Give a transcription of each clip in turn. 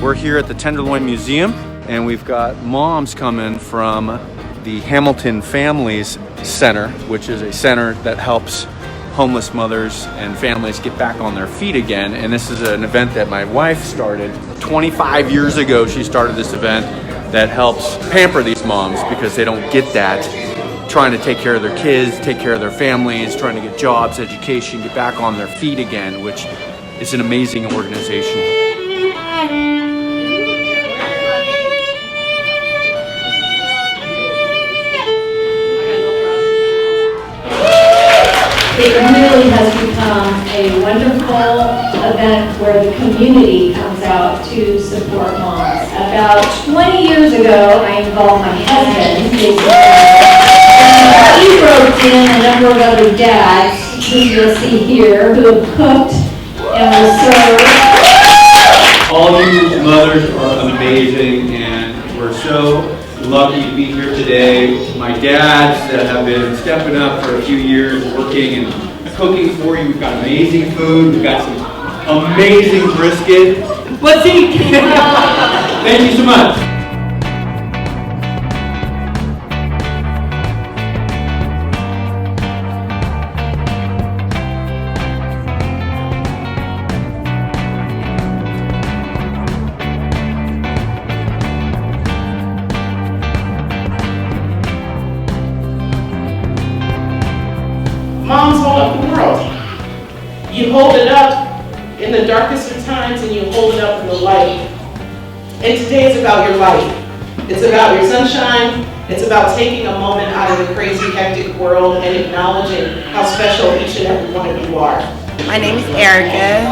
We're here at the Tenderloin Museum, and we've got moms coming from the Hamilton Families Center, which is a center that helps homeless mothers and families get back on their feet again. And this is an event that my wife started 25 years ago. She started this event that helps pamper these moms because they don't get that, trying to take care of their kids, take care of their families, trying to get jobs, education, get back on their feet again, which is an amazing organization. It really has become a wonderful event where the community comes out to support moms. About 20 years ago, I involved my husband. He roped in a number of other dads, who you'll see here, who have cooked and will serve. All you mothers are amazing, and we're so lucky to be here today. My dads that have been stepping up for a few years, working and cooking for you. We've got amazing food. We've got some amazing brisket. Let's eat! Thank you so much. Moms hold up the world. You hold it up in the darkest of times and you hold it up in the light. And today is about your life. It's about your sunshine. It's about taking a moment out of the crazy, hectic world and acknowledging how special each and every one of you are. My name is Erica.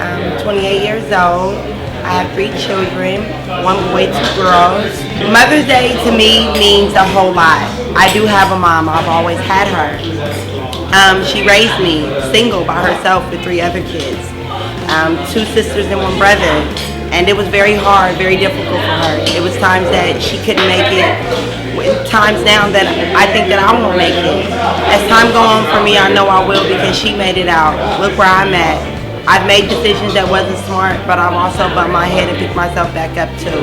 I'm 28 years old. I have 3 children, 1 boy, 2 girls. Mother's Day to me means a whole lot. I do have a mom. I've always had her. She raised me single by herself with 3 other kids, 2 sisters and 1 brother, and it was very hard, very difficult for her. It was times that she couldn't make it, times now that I think that I won't make it. As time goes on for me, I know I will because she made it out. Look where I'm at. I've made decisions that wasn't smart, but I've also bumped my head and picked myself back up too.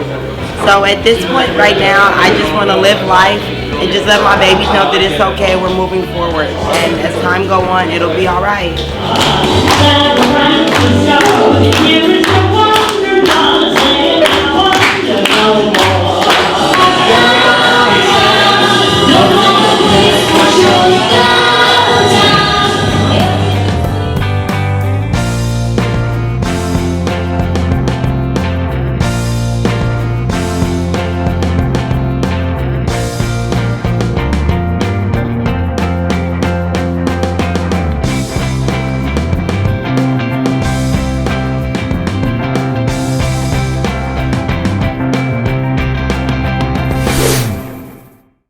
So at this point right now, I just want to live life and just let my babies know that it's okay, we're moving forward. And as time goes on, it'll be all right.